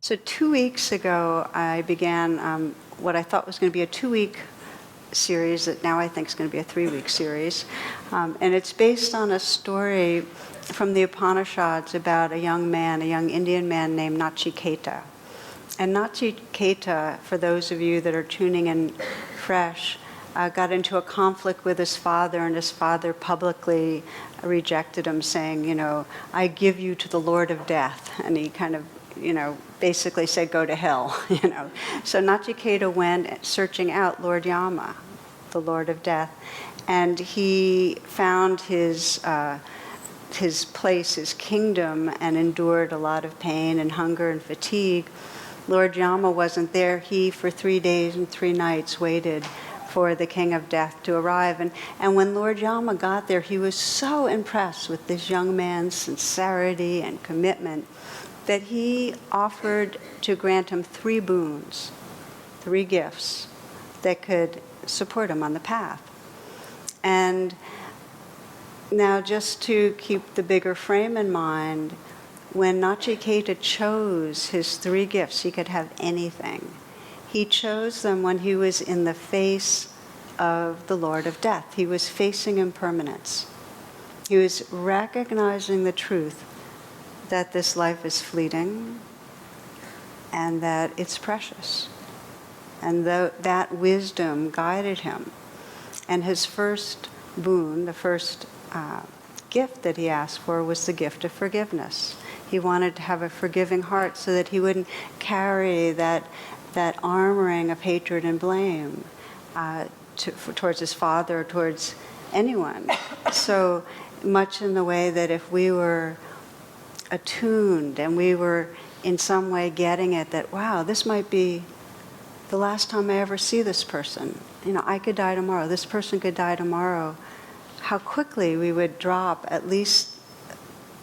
So 2 weeks ago, I began what I thought was going to be a 2-week series that now I think is going to be a 3-week series. And it's based on a story from the Upanishads about a young Indian man named Nachi. And Nachi, for those of you that are tuning in fresh, got into a conflict with his father, and his father publicly rejected him, saying, I give you to the Lord of Death. And he kind of, basically said, go to hell, So Nachi went searching out Lord Yama, the Lord of Death, and he found his place, his kingdom, and endured a lot of pain and hunger and fatigue. Lord Yama wasn't there. He, for 3 days and 3 nights, waited for the King of Death to arrive. And when Lord Yama got there, he was so impressed with this young man's sincerity and commitment that he offered to grant him 3 boons, 3 gifts that could support him on the path. And now, just to keep the bigger frame in mind, when Nachi chose his 3 gifts, he could have anything. He chose them when he was in the face of the Lord of Death. He was facing impermanence. He was recognizing the truth that this life is fleeting and that it's precious. And that wisdom guided him. And his first boon, the first gift that he asked for, was the gift of forgiveness. He wanted to have a forgiving heart so that he wouldn't carry that armoring of hatred and blame towards his father, or towards anyone. So much in the way that if we were attuned and we were in some way getting it, that, wow, this might be the last time I ever see this person. I could die tomorrow. This person could die tomorrow. How quickly we would drop at least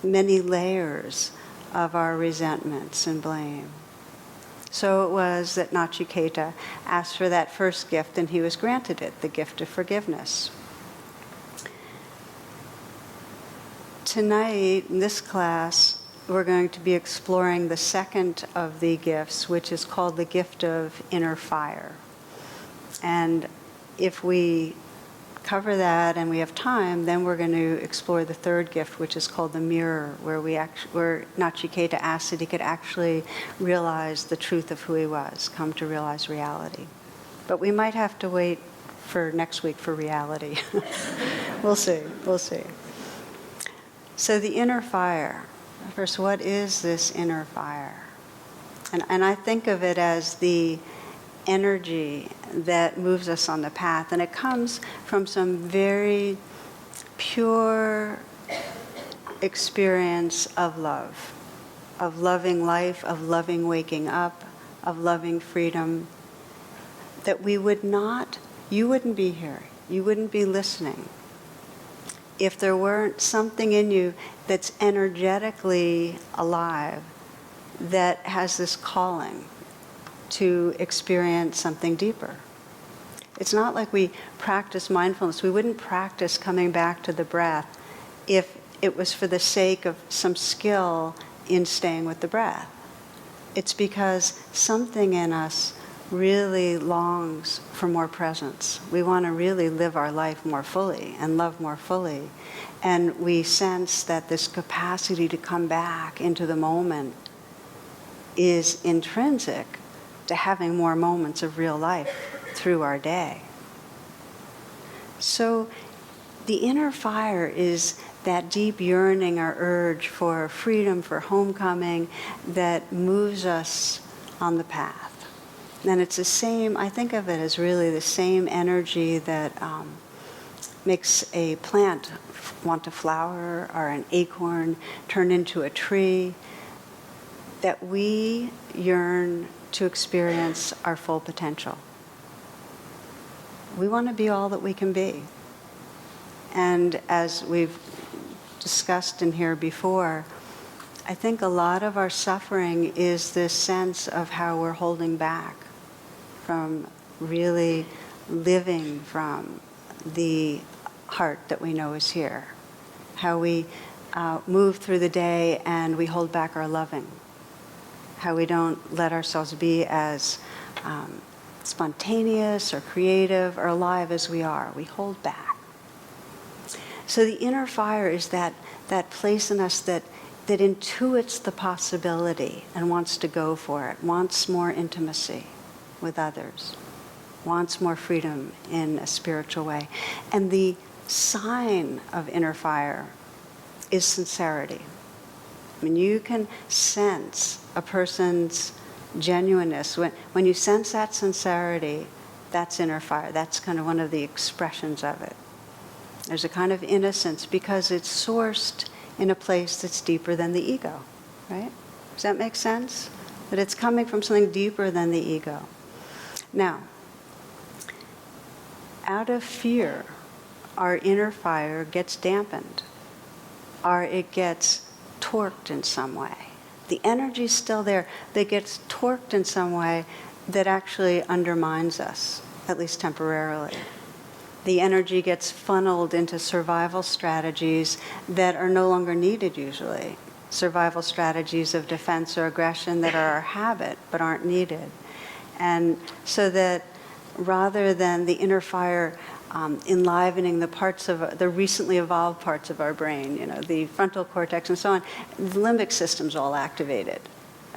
many layers of our resentments and blame. So it was that Nachi asked for that first gift, and he was granted it, the gift of forgiveness. Tonight, in this class, we're going to be exploring the second of the gifts, which is called the gift of inner fire. And if we cover that and we have time, then we're going to explore the third gift, which is called the mirror, where Nachi asked that he could actually realize the truth of who he was, come to realize reality. But we might have to wait for next week for reality. We'll see. So the inner fire. First, what is this inner fire? And I think of it as the energy that moves us on the path. And it comes from some very pure experience of love, of loving life, of loving waking up, of loving freedom, that you wouldn't be here, you wouldn't be listening if there weren't something in you that's energetically alive, that has this calling to experience something deeper. It's not like we practice mindfulness. We wouldn't practice coming back to the breath if it was for the sake of some skill in staying with the breath. It's because something in us really longs for more presence. We want to really live our life more fully and love more fully. And we sense that this capacity to come back into the moment is intrinsic to having more moments of real life through our day. So the inner fire is that deep yearning or urge for freedom, for homecoming, that moves us on the path. And it's the same, I think of it as really the same energy that makes a plant want to flower, or an acorn turn into a tree, that we yearn to experience our full potential. We want to be all that we can be. And as we've discussed in here before, I think a lot of our suffering is this sense of how we're holding back from really living from the heart that we know is here. How we move through the day and we hold back our loving. how we don't let ourselves be as spontaneous or creative or alive as we are. We hold back. So the inner fire is that place in us that intuits the possibility and wants to go for it, wants more intimacy with others, wants more freedom in a spiritual way. And the sign of inner fire is sincerity. I mean, you can sense a person's genuineness. When you sense that sincerity, that's inner fire. That's kind of one of the expressions of it. There's a kind of innocence because it's sourced in a place that's deeper than the ego, right? Does that make sense? That it's coming from something deeper than the ego. Now, out of fear, our inner fire gets dampened, or it gets torqued in some way. The energy's still there, but it gets torqued in some way that actually undermines us, at least temporarily. The energy gets funneled into survival strategies that are no longer needed usually. Survival strategies of defense or aggression that are our habit but aren't needed. And so that rather than the inner fire enlivening the parts of the recently evolved parts of our brain, the frontal cortex and so on, the limbic system's all activated.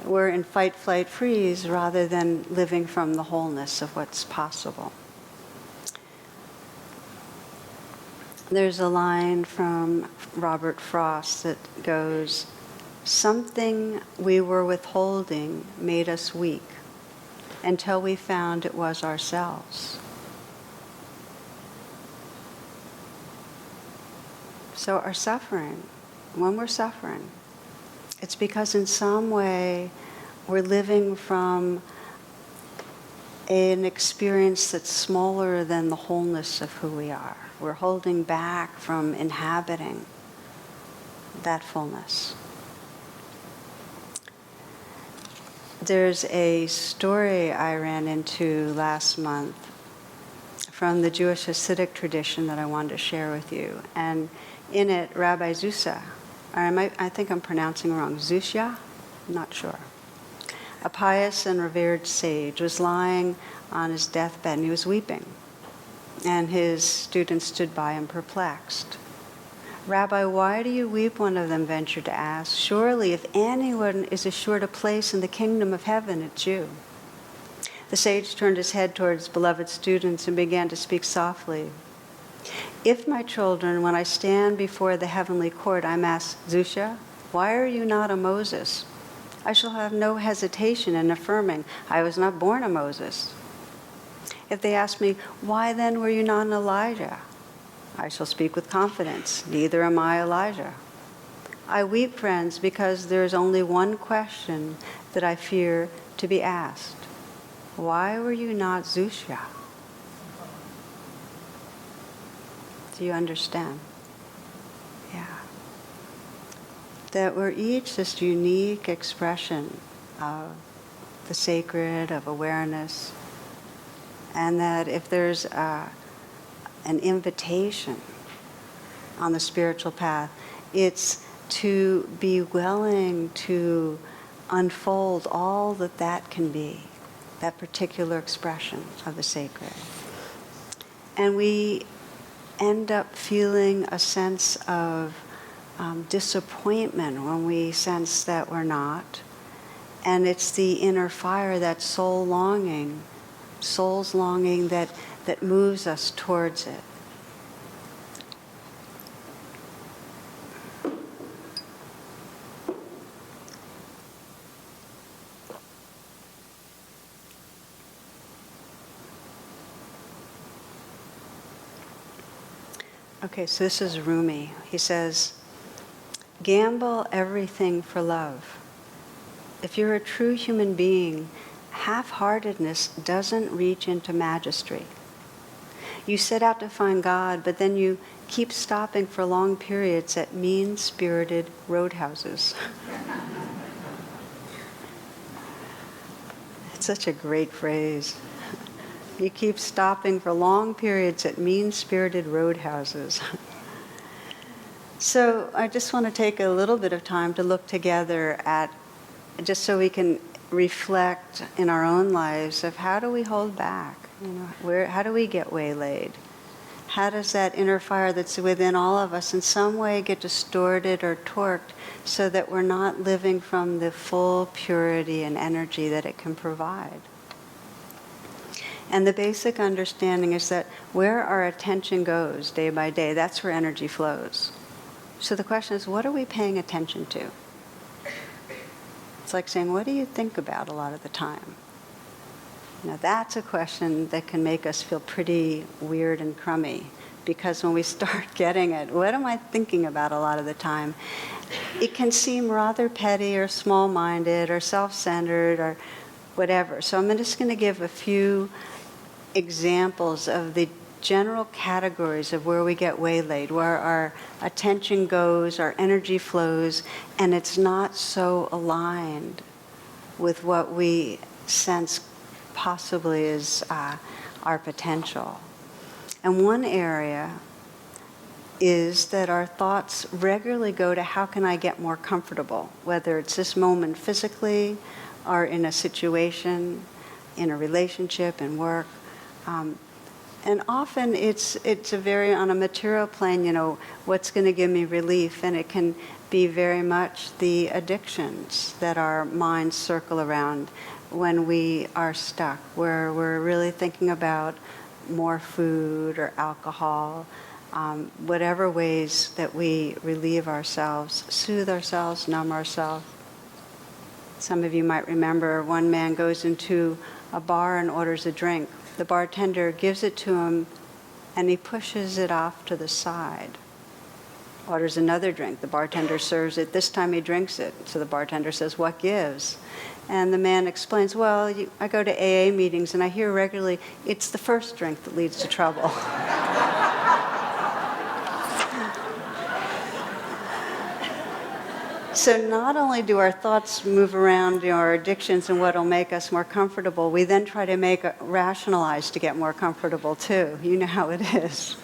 We're in fight, flight, freeze rather than living from the wholeness of what's possible. There's a line from Robert Frost that goes, "Something we were withholding made us weak until we found it was ourselves." So our suffering, when we're suffering, it's because in some way we're living from an experience that's smaller than the wholeness of who we are. We're holding back from inhabiting that fullness. There's a story I ran into last month from the Jewish Hasidic tradition that I wanted to share with you. And in it, Rabbi Zusha, I think I'm pronouncing wrong, Zusha? I'm not sure. A pious and revered sage was lying on his deathbed and he was weeping. And his students stood by him perplexed. "Rabbi, why do you weep?" one of them ventured to ask. "Surely if anyone is assured a place in the kingdom of heaven, it's you." The sage turned his head towards beloved students and began to speak softly. "If, my children, when I stand before the heavenly court, I'm asked, 'Zusha, why are you not a Moses?' I shall have no hesitation in affirming, I was not born a Moses. If they ask me, 'Why then were you not an Elijah?' I shall speak with confidence, 'Neither am I Elijah.' I weep, friends, because there is only one question that I fear to be asked. Why were you not Zusha?" Do you understand? Yeah. That we're each this unique expression of the sacred, of awareness, and that if there's an invitation on the spiritual path, it's to be willing to unfold all that can be, that particular expression of the sacred. And we end up feeling a sense of disappointment when we sense that we're not. And it's the inner fire, that soul's longing that moves us towards it. Okay, so this is Rumi. He says, "Gamble everything for love. If you're a true human being, half-heartedness doesn't reach into mastery. You set out to find God, but then you keep stopping for long periods at mean-spirited roadhouses." It's such a great phrase. You keep stopping for long periods at mean-spirited roadhouses. So I just want to take a little bit of time to look together at, just so we can reflect in our own lives of how do we hold back? How do we get waylaid? How does that inner fire that's within all of us in some way get distorted or torqued so that we're not living from the full purity and energy that it can provide? And the basic understanding is that where our attention goes day by day, that's where energy flows. So the question is, what are we paying attention to? It's like saying, what do you think about a lot of the time? Now that's a question that can make us feel pretty weird and crummy, because when we start getting it, what am I thinking about a lot of the time? It can seem rather petty or small-minded or self-centered or whatever. So I'm just going to give a few examples of the general categories of where we get waylaid, where our attention goes, our energy flows, and it's not so aligned with what we sense possibly is our potential. And one area is that our thoughts regularly go to how can I get more comfortable, whether it's this moment physically or in a situation, in a relationship, in work. And often it's a very, on a material plane, what's going to give me relief, and it can be very much the addictions that our minds circle around when we are stuck, where we're really thinking about more food or alcohol, whatever ways that we relieve ourselves, soothe ourselves, numb ourselves. Some of you might remember one man goes into a bar and orders a drink. The bartender gives it to him, and he pushes it off to the side. Orders another drink. The bartender serves it. This time he drinks it. So the bartender says, "What gives?" And the man explains, "Well, I go to AA meetings, and I hear regularly, it's the first drink that leads to trouble." So not only do our thoughts move around our addictions and what will make us more comfortable, we then try to rationalize to get more comfortable too. You know how it is.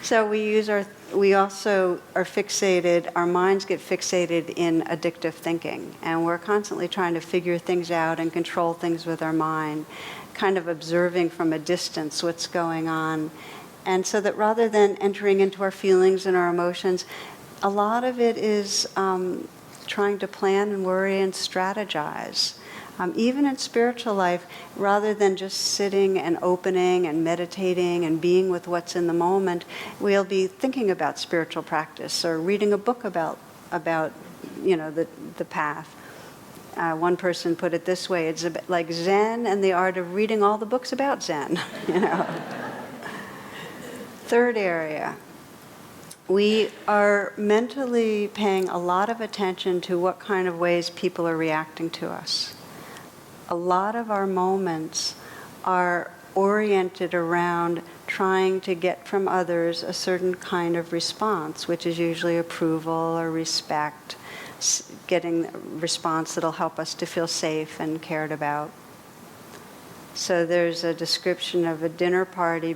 So we also are fixated, our minds get fixated in addictive thinking, and we're constantly trying to figure things out and control things with our mind, kind of observing from a distance what's going on. And so that rather than entering into our feelings and our emotions, a lot of it is trying to plan and worry and strategize. Even in spiritual life, rather than just sitting and opening and meditating and being with what's in the moment, we'll be thinking about spiritual practice or reading a book about the path. One person put it this way: it's a bit like Zen and the art of reading all the books about Zen. Third area. We are mentally paying a lot of attention to what kind of ways people are reacting to us. A lot of our moments are oriented around trying to get from others a certain kind of response, which is usually approval or respect, getting a response that'll help us to feel safe and cared about. So there's a description of a dinner party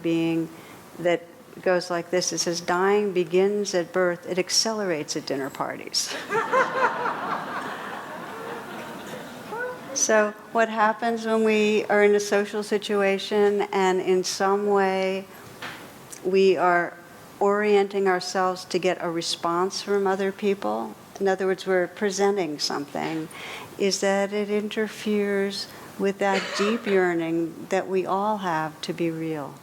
that goes like this. It says, dying begins at birth, it accelerates at dinner parties. So what happens when we are in a social situation and in some way we are orienting ourselves to get a response from other people, in other words, we're presenting something, is that it interferes with that deep yearning that we all have to be real.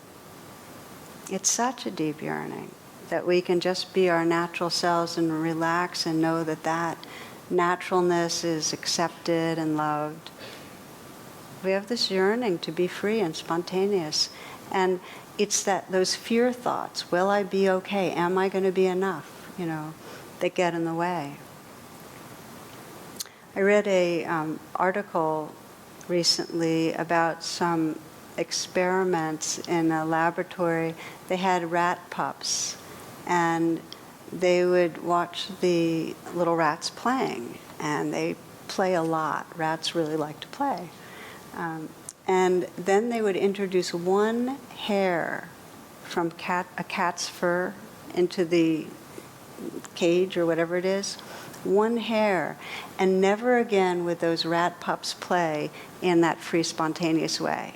It's such a deep yearning that we can just be our natural selves and relax and know that that naturalness is accepted and loved. We have this yearning to be free and spontaneous. And it's those fear thoughts, will I be okay? Am I going to be enough? That get in the way. I read an article recently about some experiments in a laboratory. They had rat pups, and they would watch the little rats playing, and they play a lot. Rats really like to play. And then they would introduce one hair from a cat's fur into the cage or whatever it is, one hair, and never again would those rat pups play in that free, spontaneous way.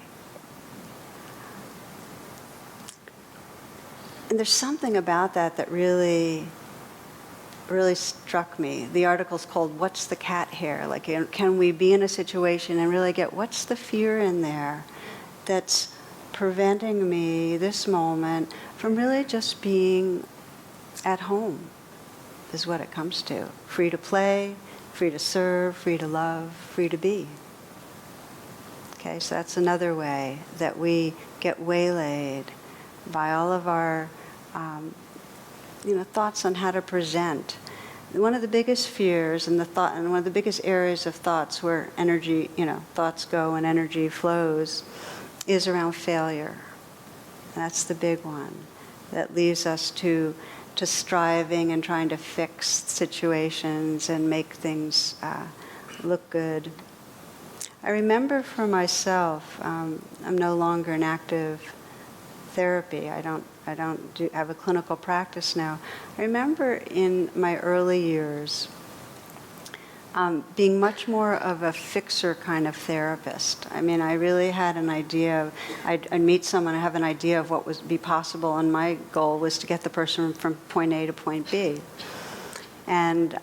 And there's something about that that really struck me. The article's called "What's the Cat Hair?" Like, can we be in a situation and really get what's the fear in there that's preventing me this moment from really just being at home, is what it comes to. Free to play, free to serve, free to love, free to be. Okay, so that's another way that we get waylaid by all of our thoughts on how to present. One of the biggest fears and one of the biggest areas of thoughts where energy, thoughts go and energy flows, is around failure. That's the big one that leads us to striving and trying to fix situations and make things look good. I remember for myself, I'm no longer in active therapy. I don't have a clinical practice now. I remember in my early years being much more of a fixer kind of therapist. I mean, I really had an idea of, I'd meet someone and have an idea of what would be possible, and my goal was to get the person from point A to point B. And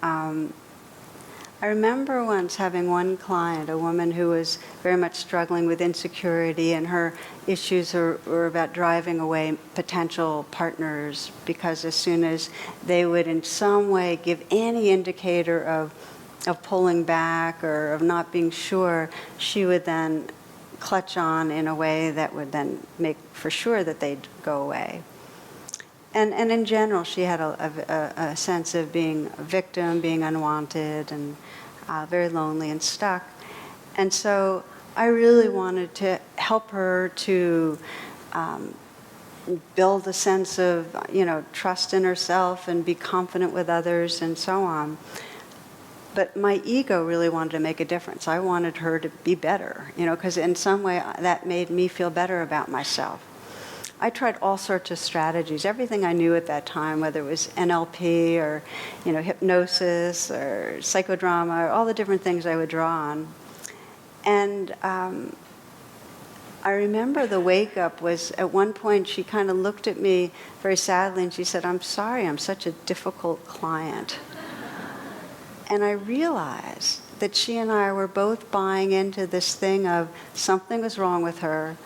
I remember once having one client, a woman who was very much struggling with insecurity, and her issues were about driving away potential partners, because as soon as they would in some way give any indicator of pulling back or of not being sure, she would then clutch on in a way that would then make for sure that they'd go away. And in general, she had a sense of being a victim, being unwanted, and very lonely and stuck. And so I really wanted to help her to build a sense of, trust in herself and be confident with others and so on. But my ego really wanted to make a difference. I wanted her to be better, because in some way that made me feel better about myself. I tried all sorts of strategies, everything I knew at that time, whether it was NLP or, hypnosis or psychodrama, or all the different things I would draw on. And I remember the wake-up was, at one point, she kind of looked at me very sadly, and she said, "I'm sorry, I'm such a difficult client." And I realized that she and I were both buying into this thing of something was wrong with her,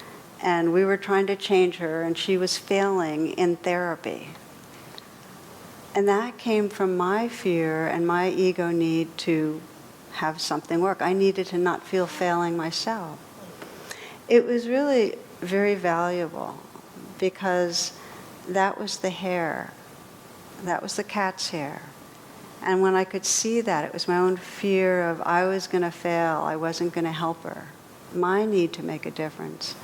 and we were trying to change her, and she was failing in therapy. And that came from my fear and my ego need to have something work. I needed to not feel failing myself. It was really very valuable, because that was the hair. That was the cat's hair. And when I could see that, it was my own fear of I was going to fail, I wasn't going to help her, my need to make a difference.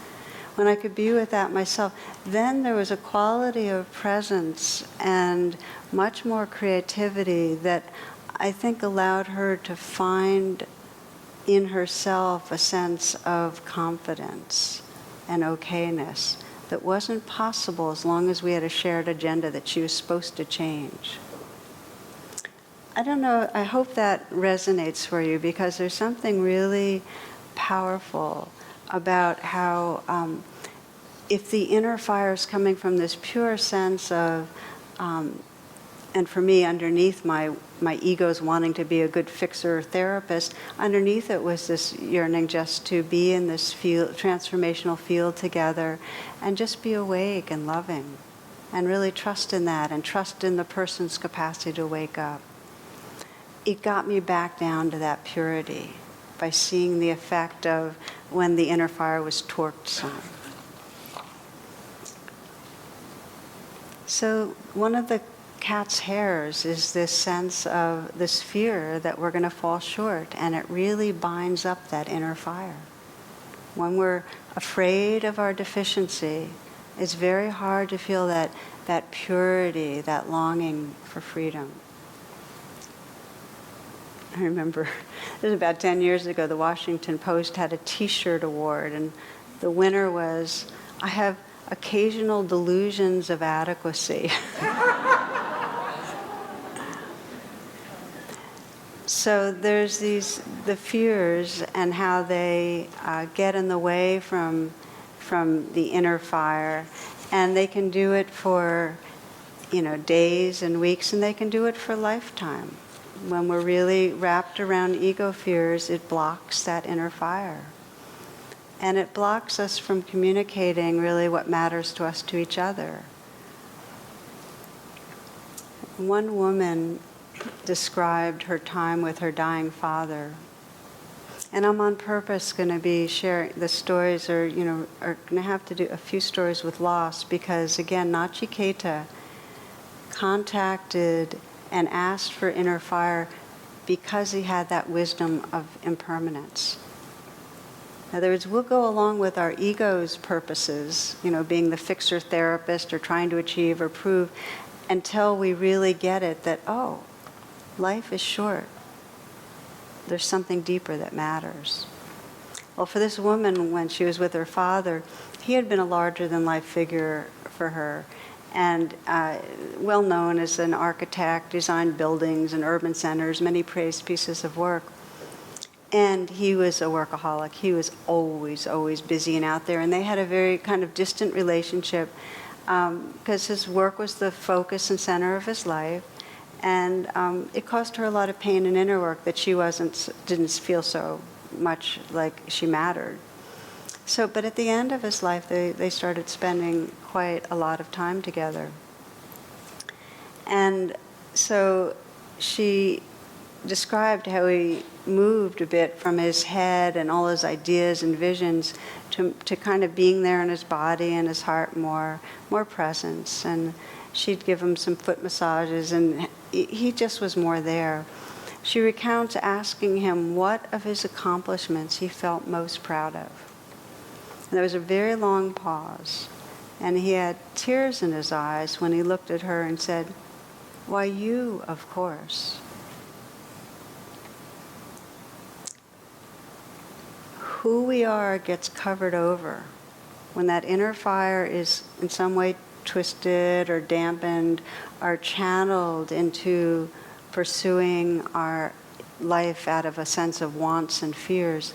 When I could be with that myself, then there was a quality of presence and much more creativity that I think allowed her to find in herself a sense of confidence and okayness that wasn't possible as long as we had a shared agenda that she was supposed to change. I don't know, I hope that resonates for you, because there's something really powerful about how if the inner fire is coming from this pure sense of, and for me, underneath my ego's wanting to be a good fixer therapist, underneath it was this yearning just to be in this field, transformational field together, and just be awake and loving, and really trust in that, and trust in the person's capacity to wake up. It got me back down to that purity by seeing the effect of when the inner fire was torqued some. So one of the cat's hairs is this sense of this fear that we're going to fall short, and it really binds up that inner fire. When we're afraid of our deficiency, it's very hard to feel that purity, that longing for freedom. I remember, it was about 10 years ago, the Washington Post had a T-shirt award, and the winner was, "I have occasional delusions of adequacy." So there's the fears and how they get in the way from the inner fire, and they can do it for days and weeks, and they can do it for a lifetime. When we're really wrapped around ego fears, it blocks that inner fire. And it blocks us from communicating really what matters to us to each other. One woman described her time with her dying father. And I'm on purpose going to be sharing the stories, are going to have to do a few stories with loss, because again, Nachi contacted and asked for inner fire because he had that wisdom of impermanence. In other words, we'll go along with our ego's purposes, being the fixer therapist or trying to achieve or prove, until we really get it that, oh, life is short. There's something deeper that matters. Well, for this woman, when she was with her father, he had been a larger-than-life figure for her, and well known as an architect, designed buildings and urban centers, many praised pieces of work. And he was a workaholic. He was always, always busy and out there. And they had a very kind of distant relationship because his work was the focus and center of his life. And it caused her a lot of pain and inner work that she didn't feel so much like she mattered. So, but at the end of his life, they started spending quite a lot of time together. And so she described how he moved a bit from his head and all his ideas and visions to kind of being there in his body and his heart, more presence. And she'd give him some foot massages, and he just was more there. She recounts asking him what of his accomplishments he felt most proud of. And there was a very long pause, and he had tears in his eyes when he looked at her and said, "Why, you, of course." Who we are gets covered over. When that inner fire is in some way twisted or dampened or channeled into pursuing our life out of a sense of wants and fears,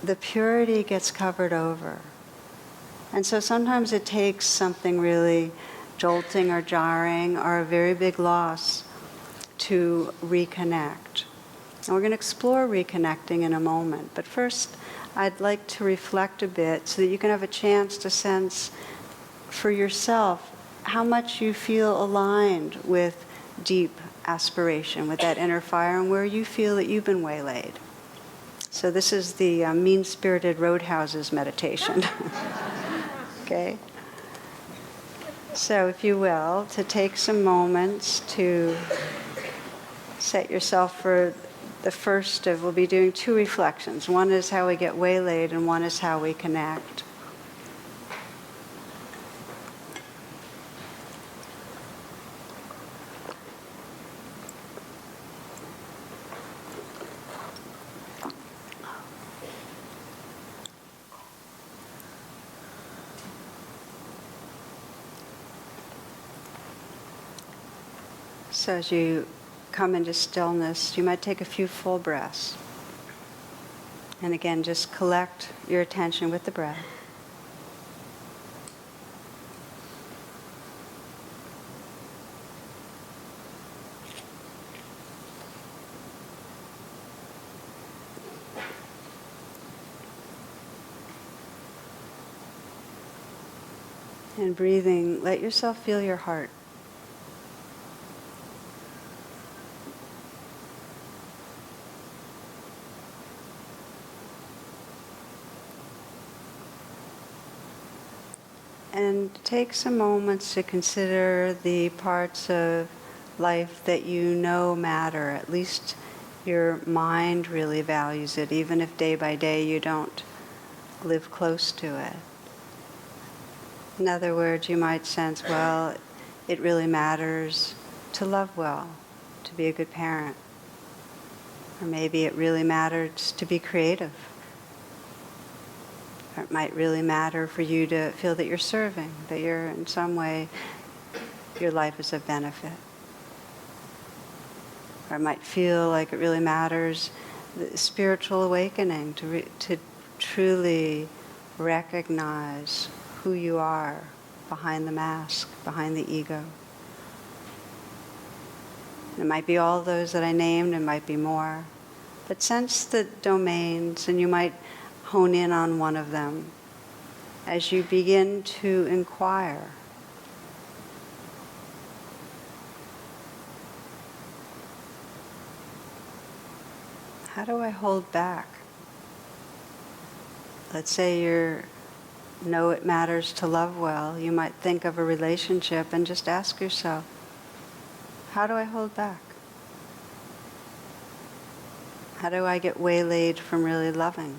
the purity gets covered over. And so sometimes it takes something really jolting or jarring or a very big loss to reconnect. And we're going to explore reconnecting in a moment. But first, I'd like to reflect a bit so that you can have a chance to sense for yourself how much you feel aligned with deep aspiration, with that inner fire, and where you feel that you've been waylaid. So this is the mean-spirited roadhouses meditation. Okay? So if you will, to take some moments to set yourself for the first of, we'll be doing two reflections. One is how we get waylaid, and one is how we connect. So as you come into stillness, you might take a few full breaths. And again, just collect your attention with the breath. And breathing, let yourself feel your heart. And take some moments to consider the parts of life that you know matter. At least your mind really values it, even if day by day you don't live close to it. In other words, you might sense, well, it really matters to love well, to be a good parent. Or maybe it really matters to be creative. Or it might really matter for you to feel that you're serving, that you're in some way, your life is of benefit. or it might feel like it really matters. The spiritual awakening to truly recognize who you are behind the mask, behind the ego. It might be all those that I named, it might be more. But sense the domains, and you might hone in on one of them as you begin to inquire. How do I hold back? Let's say you know it matters to love well. You might think of a relationship and just ask yourself, how do I hold back? How do I get waylaid from really loving?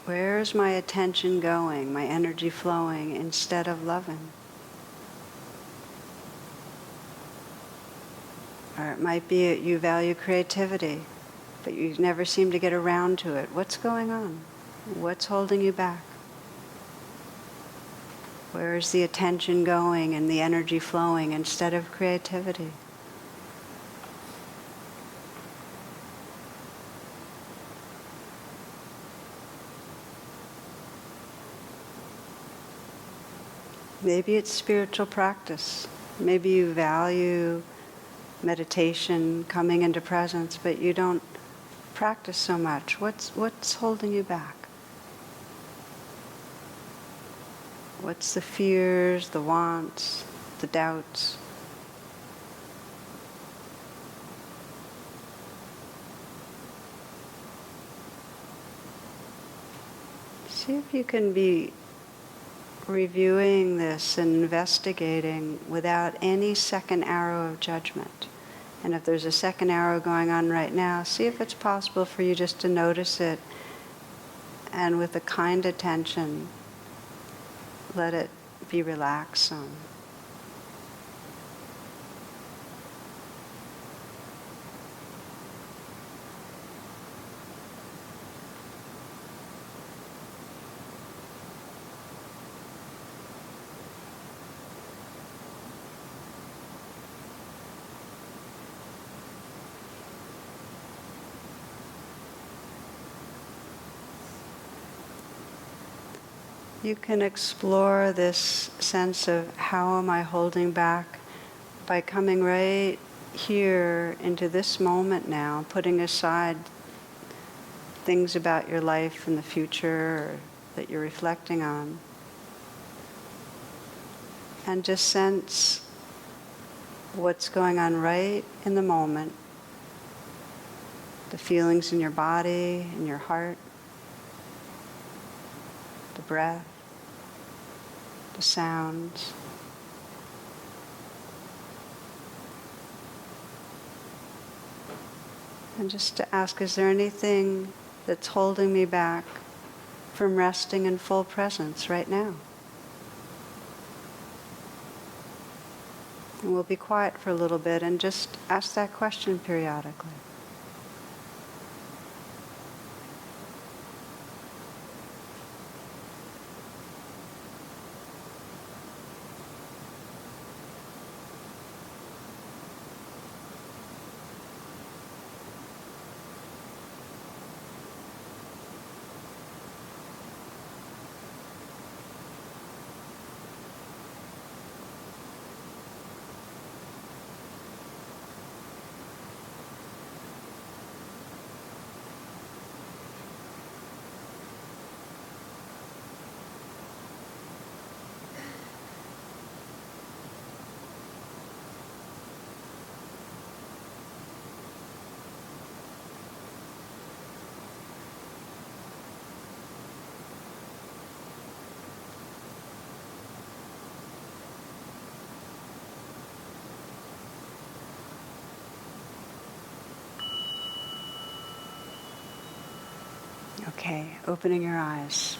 Where is my attention going, my energy flowing instead of loving? Or it might be that you value creativity, but you never seem to get around to it. What's going on? What's holding you back? Where is the attention going and the energy flowing instead of creativity? Maybe it's spiritual practice. Maybe you value meditation, coming into presence, but you don't practice so much. What's holding you back? What's the fears, the wants, the doubts? See if you can be reviewing this and investigating without any second arrow of judgment. And if there's a second arrow going on right now, see if it's possible for you just to notice it and with a kind attention, let it be relaxed some. You can explore this sense of how am I holding back by coming right here into this moment now, putting aside things about your life in the future that you're reflecting on. And just sense what's going on right in the moment, the feelings in your body, in your heart, the breath, the sounds. And just to ask, is there anything that's holding me back from resting in full presence right now? And we'll be quiet for a little bit and just ask that question periodically. Okay, opening your eyes.